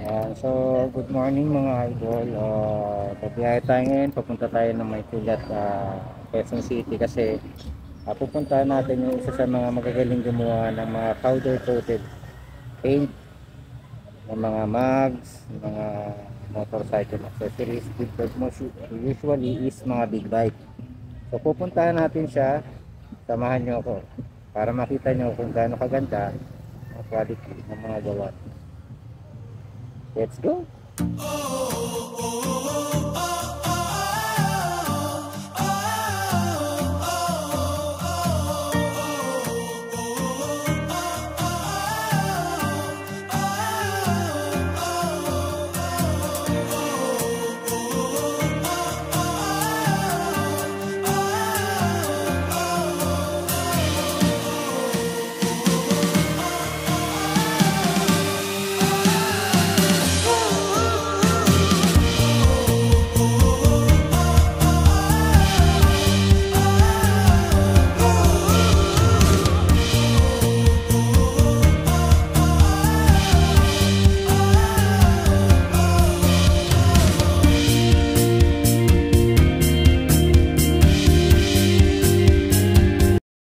So, good morning mga idol. Pabiyahe tayo ngayon. Papunta tayo ng Maypulat, Quezon City kasi pupuntahan natin yung isa sa mga magagaling gumawa ng mga powder coated paint ng mga mugs, mga motorcycle accessories. Usually is mga big bike. So, pupuntahan natin siya. Samahan nyo ako para makita nyo kung gaano kaganda ang quality ng mga gawa. Let's go!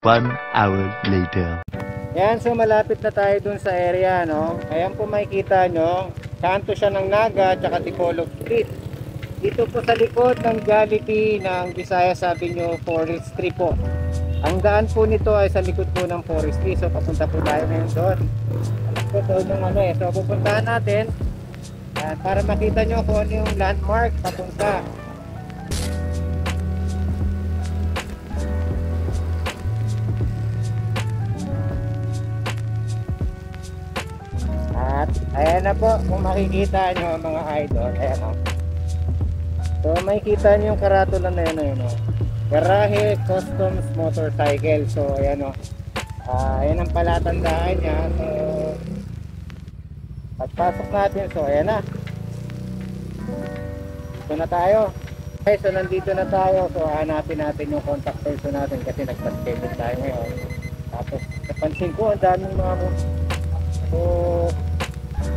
One hour later. Yan, so malapit na tayo dun sa area, no? Ayan po makikita nyo, kanto siya ng Naga at Tipolog Street. Dito po sa likod ng Jollibee ng Visayas Avenue Forestry po. Ang daan po nito ay sa likod po ng Forestry. So papunta po tayo ngayon doon. Alam po doon yung ano eh. So pupuntahan natin para makita nyo kung ano yung landmark papunta. At ayan na po, kung makikita nyo mga idol, ayan o. So makikita nyo yung karatula na yun o. Garahe Customs Motorcycle. So ayan o. Ayan ang palatandaan niya. So pagpasok natin, so ayan na. Dito na tayo. Okay, so nandito na tayo. So hanapin natin yung contact person natin kasi nagpa-schedule tayo ngayon. Tapos napansin ko ang daming mga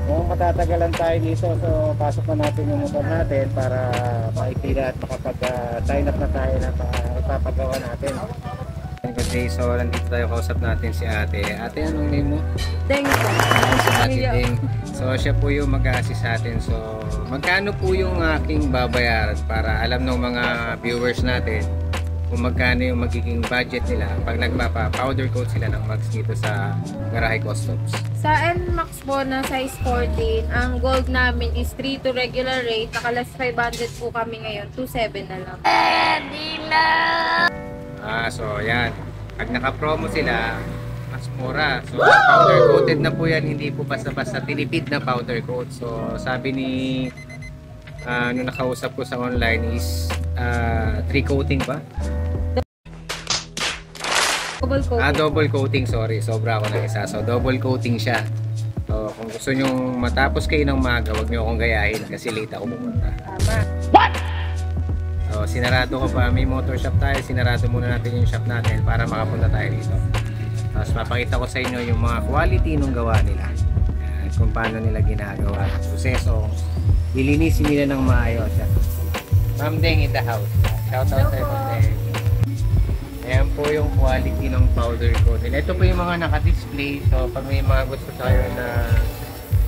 kung matatagalan tayo dito, so pasok na natin yung motor natin para maipila at makapag-sign up na tayo na ipapagawa natin. Good day, so nandito tayo, kausap natin si ate. Ate, anong name mo? Deng po. Si Ate Deng. So siya po yung mag-a-assist sa atin. So magkano po yung aking babayaran para alam ng mga viewers natin kung magkano yung magiging budget nila pag nagpapa-powder coat sila ng mugs dito sa Garahe Customs. Sa NMAX po na size 14, ang gold namin is 3 to regular rate. Nakalas 500 po kami ngayon, 2.7 na lang. So yan. Pag naka-promo sila, mas mura. So powder coated na po yan, hindi po basta-basta tinipid na powder coat. So sabi ni nung nakausap ko sa online is 3 coating ba? Double coating. Double coating, sorry. Sobra ako ng isa. So, double coating siya. So, kung gusto nyo matapos kayo ng maga, huwag nyo akong gayahin kasi late ako pumunta. Tama. What? So, sinarado ko pa. May motor shop tayo. Sinarado muna natin yung shop natin para makapunta tayo dito. Tapos, mapakita ko sa inyo yung mga quality ng gawa nila. Kung paano nila ginagawa. Proseso. Lilinisin nila ng maayos. Ma'am Deng in the house. Shout out sa Ma'am Deng. Ayan po yung quality ng powder coat. Ito po yung mga naka-display. So, pag may mga gusto tayo na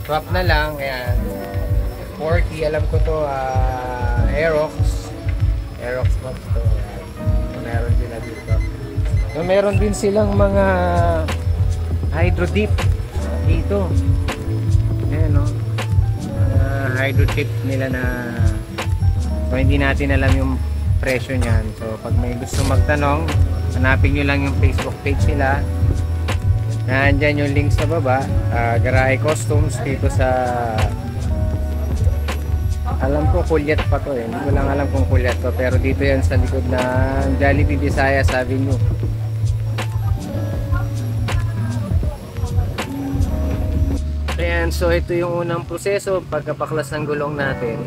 swap na lang, ayan. 40, alam ko to, Aerox. Aerox box to. So, meron din na dito. So, meron din silang mga hydro dip dito. Ayan, no? Hydro dip nila na so, hindi natin alam yung presyo niyan. So pag may gusto magtanong, hanapin nyo lang yung Facebook page nila. Nandyan yung links sa baba. Garahe Customs dito sa, alam ko Kulyat pa to eh. Hindi ko lang alam kung Kulyat to, pero dito yan sa likod ng Jollibee Visayas Avenue. Ayan, so ito yung unang proseso pagkapaklas ng gulong natin.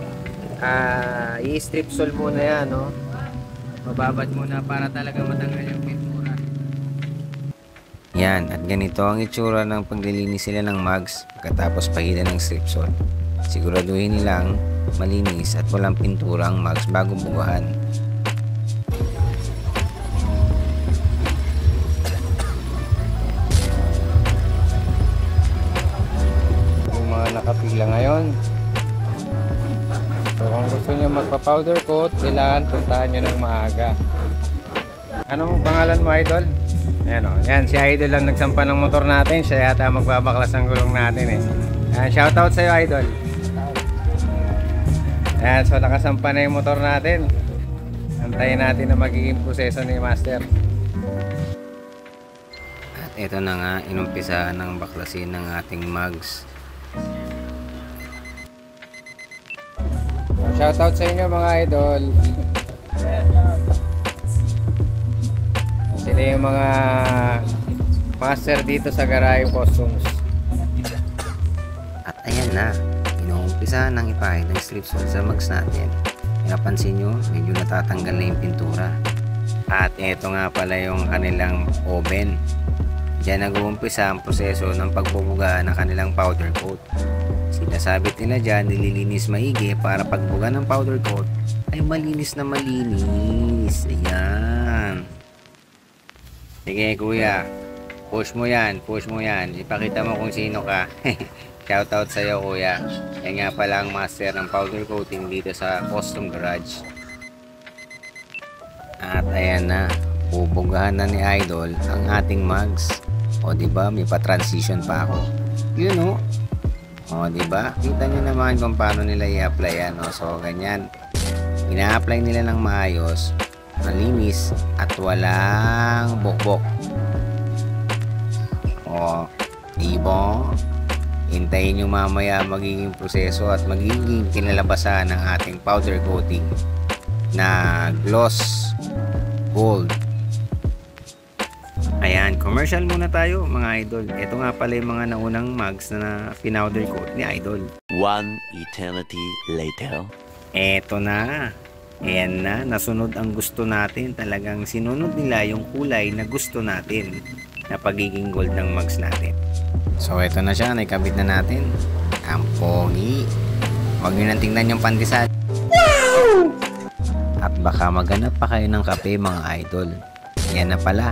I-strip sole muna yan, no? Mababad muna para talaga matanggal yung pintura. Yan, at ganito ang itsura ng paglilinis sila ng mugs pagkatapos pahilan ng strip sole. siguraduhin nilang malinis at walang pinturang mugs bago bugahan. Yung mga nakapila ngayon, so kung gusto nyo magpa-powder coat, kailangan puntahan nyo ng maaga. Anong pangalan mo, Idol? Ayan o. Yan, si Idol lang nagsampa ng motor natin. Siya yata magbabaklas ng gulong natin eh. Ayan, shoutout sa'yo, Idol. Ayan, so nakasampa na yung motor natin. Antayin natin na magiging proseso ni Master. At ito na nga, inumpisa ng baklasin ng ating mugs. Shoutout sa inyo mga Idol. Sila yung mga master dito sa Garay Customs. At ayan na, inuumpisa ng ipahid ng strip sole sa mugs natin. Napansin nyo, medyo natatanggal na yung pintura. At ito nga pala yung kanilang oven. Diyan nag-uumpisa ang proseso ng pagbubuga ng kanilang powder coat. Sinasabit nila dyan, nililinis maigi para pagbuga ng powder coat ay malinis na malinis. Ayan. Sige kuya, push mo yan, ipakita mo kung sino ka. Shoutout sa'yo kuya. Yan nga pala ang master ng powder coating dito sa Custom Garage. At ayan na, bubugahan na ni Idol ang ating mugs. O diba, may pa-transition pa ako. Yun o. O diba, kita nyo naman kung paano nila i-apply yan. O, so ganyan, ina-apply nila ng maayos, malinis at walang bukbok. O, diba? Hintayin nyo mamaya magiging proseso at magiging kinalabasan ng ating powder coating na gloss gold. Ayan, commercial muna tayo mga Idol. Ito nga pala yung mga naunang mugs na pinowder coat ni Idol. One eternity later. Eto na. Ayan na, nasunod ang gusto natin. Talagang sinunod nila yung kulay na gusto natin na pagiging gold ng mugs natin. So eto na siya, naikabit na natin. Ang pogi. Huwag nyo nang tingnan yung pandesal. At baka maghanap pa kayo ng kape mga Idol. Yan na pala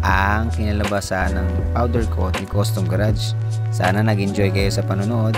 ang kinalabasan ng powder coat ni Custom Garage. Sana nag-enjoy kayo sa panonood.